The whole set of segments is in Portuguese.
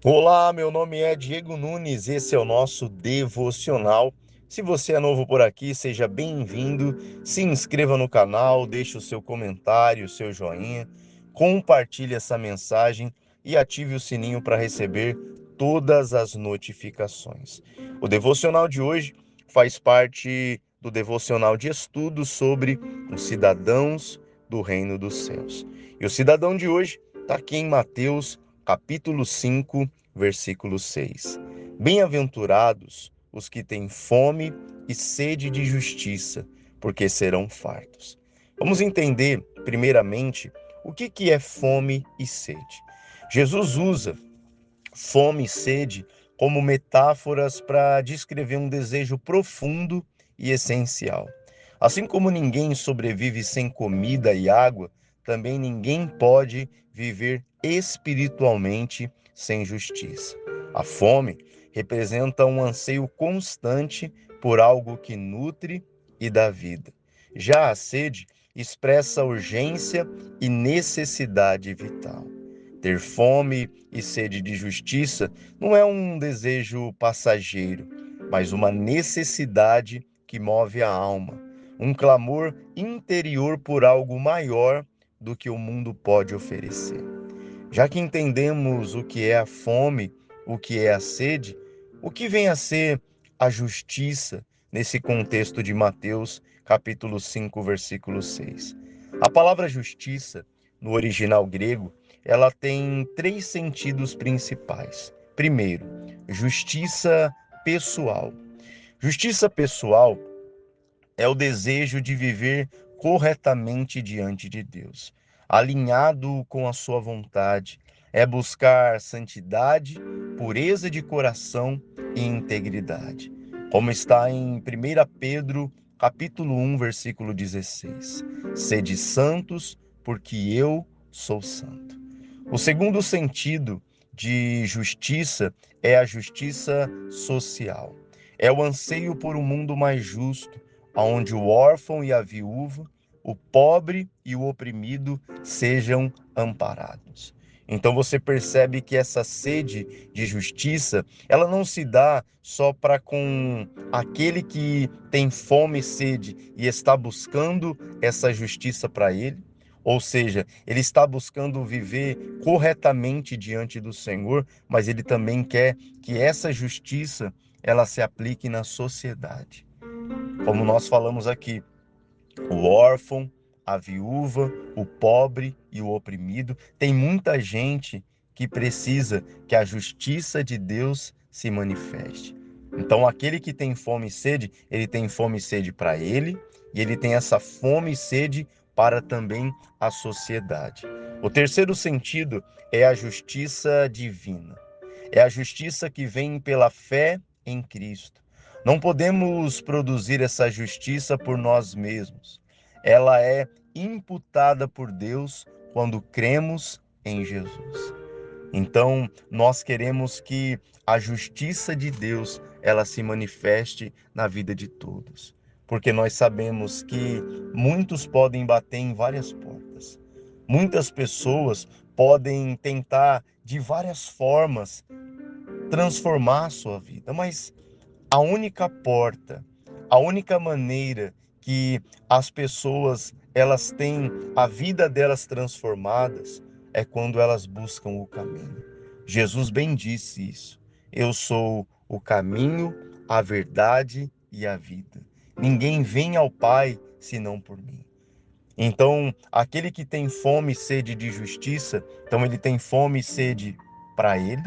Olá, meu nome é Diego Nunes, esse é o nosso devocional. Se você é novo por aqui, seja bem-vindo. Se inscreva no canal, deixe o seu comentário, o seu joinha, compartilhe essa mensagem e ative o sininho para receber todas as notificações. O devocional de hoje faz parte do devocional de estudos sobre os cidadãos do reino dos céus. E o cidadão de hoje está aqui em Mateus, capítulo 5, versículo 6. Bem-aventurados os que têm fome e sede de justiça, porque serão fartos. Vamos entender, primeiramente, o que é fome e sede. Jesus usa fome e sede como metáforas para descrever um desejo profundo e essencial. Assim como ninguém sobrevive sem comida e água, também ninguém pode viver espiritualmente sem justiça. A fome representa um anseio constante por algo que nutre e dá vida. Já a sede expressa urgência e necessidade vital. Ter fome e sede de justiça não é um desejo passageiro, mas uma necessidade que move a alma, um clamor interior por algo maior do que o mundo pode oferecer. Já que entendemos o que é a fome, o que é a sede, o que vem a ser a justiça nesse contexto de Mateus, capítulo 5, versículo 6. A palavra justiça, no original grego, ela tem três sentidos principais. Primeiro, justiça pessoal. Justiça pessoal é o desejo de viver corretamente diante de Deus, alinhado com a sua vontade, é buscar santidade, pureza de coração e integridade. Como está em 1 Pedro, capítulo 1, versículo 16. Sede santos, porque eu sou santo. O segundo sentido de justiça é a justiça social. É o anseio por um mundo mais justo, onde o órfão e a viúva, o pobre e o oprimido sejam amparados. Então você percebe que essa sede de justiça, ela não se dá só para com aquele que tem fome e sede e está buscando essa justiça para ele, ou seja, ele está buscando viver corretamente diante do Senhor, mas ele também quer que essa justiça ela se aplique na sociedade. Como nós falamos aqui, o órfão, a viúva, o pobre e o oprimido, tem muita gente que precisa que a justiça de Deus se manifeste. Então, aquele que tem fome e sede, ele tem fome e sede para ele, e ele tem essa fome e sede para também a sociedade. O terceiro sentido é a justiça divina. É a justiça que vem pela fé em Cristo. Não podemos produzir essa justiça por nós mesmos. Ela é imputada por Deus quando cremos em Jesus. Então, nós queremos que a justiça de Deus, ela se manifeste na vida de todos, porque nós sabemos que muitos podem bater em várias portas. Muitas pessoas podem tentar de várias formas transformar a sua vida, mas a única porta, a única maneira que as pessoas elas têm a vida delas transformadas é quando elas buscam o caminho. Jesus bem disse isso. Eu sou o caminho, a verdade e a vida. Ninguém vem ao Pai senão por mim. Então, aquele que tem fome e sede de justiça, então ele tem fome e sede para ele,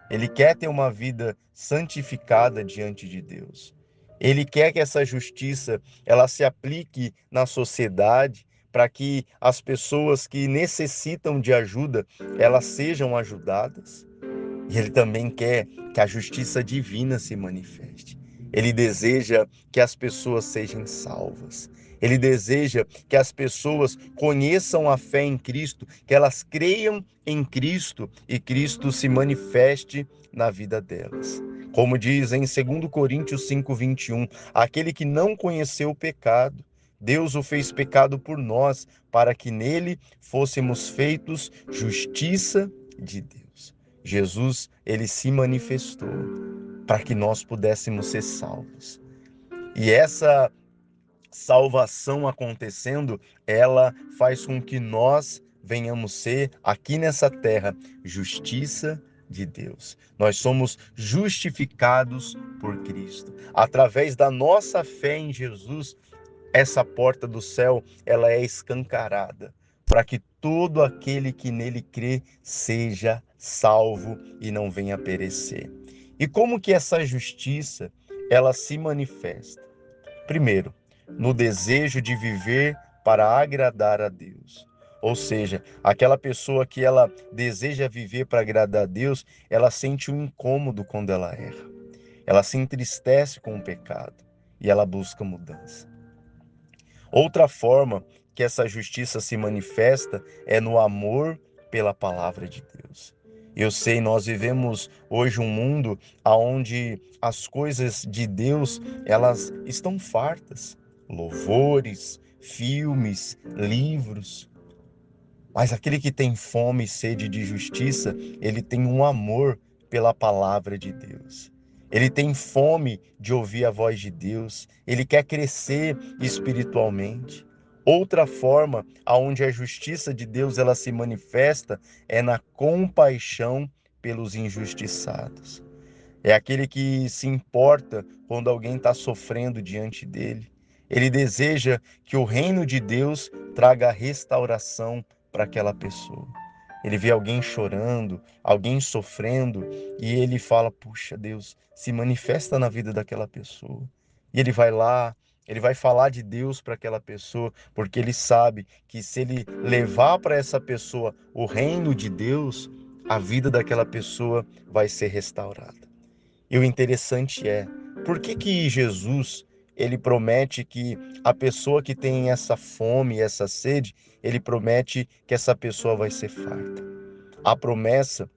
ele quer ter uma vida santificada diante de Deus. Ele quer que essa justiça ela se aplique na sociedade para que as pessoas que necessitam de ajuda, elas sejam ajudadas. E ele também quer que a justiça divina se manifeste. Ele deseja que as pessoas sejam salvas. Ele deseja que as pessoas conheçam a fé em Cristo, que elas creiam em Cristo e Cristo se manifeste na vida delas. Como diz em 2 Coríntios 5:21, aquele que não conheceu o pecado, Deus o fez pecado por nós, para que nele fôssemos feitos justiça de Deus. Jesus, ele se manifestou para que nós pudéssemos ser salvos. E essa salvação acontecendo, ela faz com que nós venhamos ser, aqui nessa terra, justiça de Deus. Nós somos justificados por Cristo. Através da nossa fé em Jesus, essa porta do céu, ela é escancarada para que todo aquele que nele crê seja salvo e não venha a perecer. E como que essa justiça, ela se manifesta? Primeiro, no desejo de viver para agradar a Deus. Ou seja, aquela pessoa que ela deseja viver para agradar a Deus, ela sente um incômodo quando ela erra. Ela se entristece com o pecado e ela busca mudança. Outra forma que essa justiça se manifesta é no amor pela palavra de Deus. Eu sei, nós vivemos hoje um mundo onde as coisas de Deus, elas estão fartas. Louvores, filmes, livros. Mas aquele que tem fome e sede de justiça, ele tem um amor pela palavra de Deus. Ele tem fome de ouvir a voz de Deus, ele quer crescer espiritualmente. Outra forma aonde a justiça de Deus ela se manifesta é na compaixão pelos injustiçados. É aquele que se importa quando alguém está sofrendo diante dele. Ele deseja que o reino de Deus traga restauração para aquela pessoa. Ele vê alguém chorando, alguém sofrendo, e ele fala: puxa, Deus, se manifesta na vida daquela pessoa. E ele vai lá, ele vai falar de Deus para aquela pessoa, porque ele sabe que se ele levar para essa pessoa o reino de Deus, a vida daquela pessoa vai ser restaurada. E o interessante é, por que que Jesus, ele promete que a pessoa que tem essa fome, essa sede, ele promete que essa pessoa vai ser farta. A promessa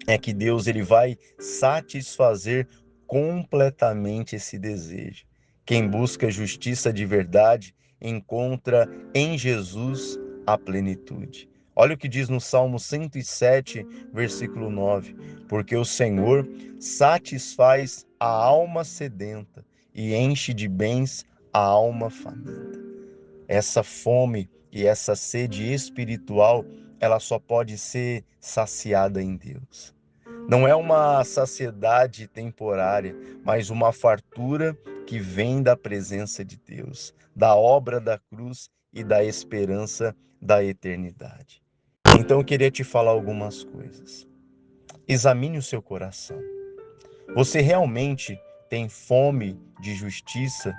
é que Deus ele vai satisfazer completamente esse desejo. Quem busca justiça de verdade encontra em Jesus a plenitude. Olha o que diz no Salmo 107, versículo 9: porque o Senhor satisfaz a alma sedenta e enche de bens a alma faminta. Essa fome e essa sede espiritual, ela só pode ser saciada em Deus. Não é uma saciedade temporária, mas uma fartura que vem da presença de Deus, da obra da cruz e da esperança da eternidade. Então eu queria te falar algumas coisas. Examine o seu coração. Você realmente tem fome de justiça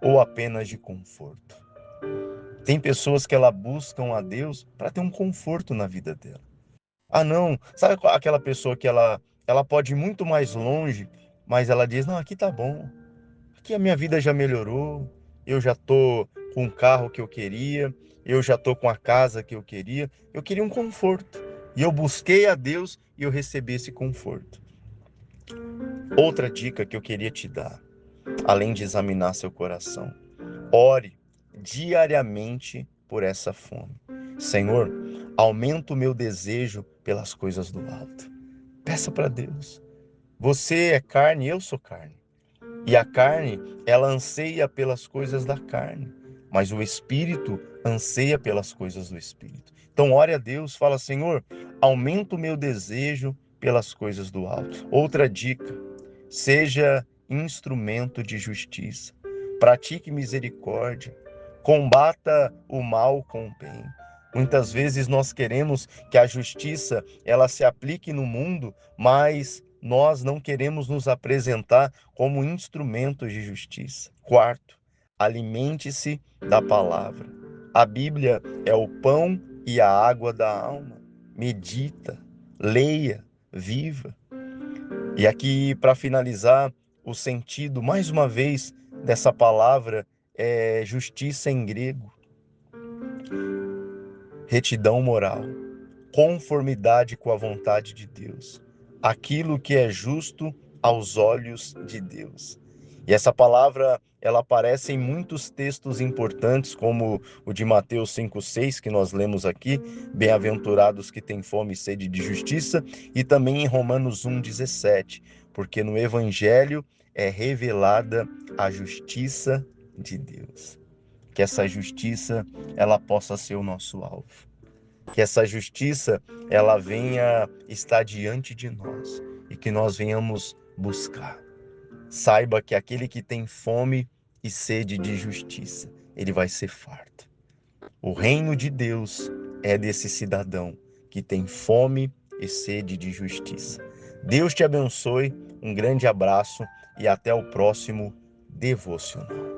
ou apenas de conforto? Tem pessoas que ela buscam a Deus para ter um conforto na vida dela. Ah, não, sabe aquela pessoa que ela pode ir muito mais longe, mas ela diz: "Não, aqui tá bom. Aqui a minha vida já melhorou. Eu já tô com o carro que eu queria, eu já tô com a casa que eu queria. Eu queria um conforto. E eu busquei a Deus e eu recebi esse conforto." Outra dica que eu queria te dar, além de examinar seu coração: ore diariamente por essa fome. Senhor, aumenta o meu desejo pelas coisas do alto. Peça para Deus. Você é carne, eu sou carne. E a carne, ela anseia pelas coisas da carne, mas o espírito anseia pelas coisas do espírito. Então ore a Deus, fala: Senhor, aumenta o meu desejo pelas coisas do alto. Outra dica: seja instrumento de justiça. Pratique misericórdia. Combata o mal com o bem. Muitas vezes nós queremos que a justiça ela se aplique no mundo, mas nós não queremos nos apresentar como instrumentos de justiça. Quarto, alimente-se da palavra. A Bíblia é o pão e a água da alma. Medita, leia, viva. E aqui, para finalizar, o sentido, mais uma vez, dessa palavra é justiça em grego, retidão moral, conformidade com a vontade de Deus, aquilo que é justo aos olhos de Deus. E essa palavra, ela aparece em muitos textos importantes, como o de Mateus 5,6, que nós lemos aqui, bem-aventurados que têm fome e sede de justiça, e também em Romanos 1,17, porque no Evangelho é revelada a justiça de Deus. Que essa justiça, ela possa ser o nosso alvo. Que essa justiça, ela venha estar diante de nós e que nós venhamos buscar. Saiba que aquele que tem fome e sede de justiça, ele vai ser farto. O reino de Deus é desse cidadão que tem fome e sede de justiça. Deus te abençoe, um grande abraço e até o próximo devocional.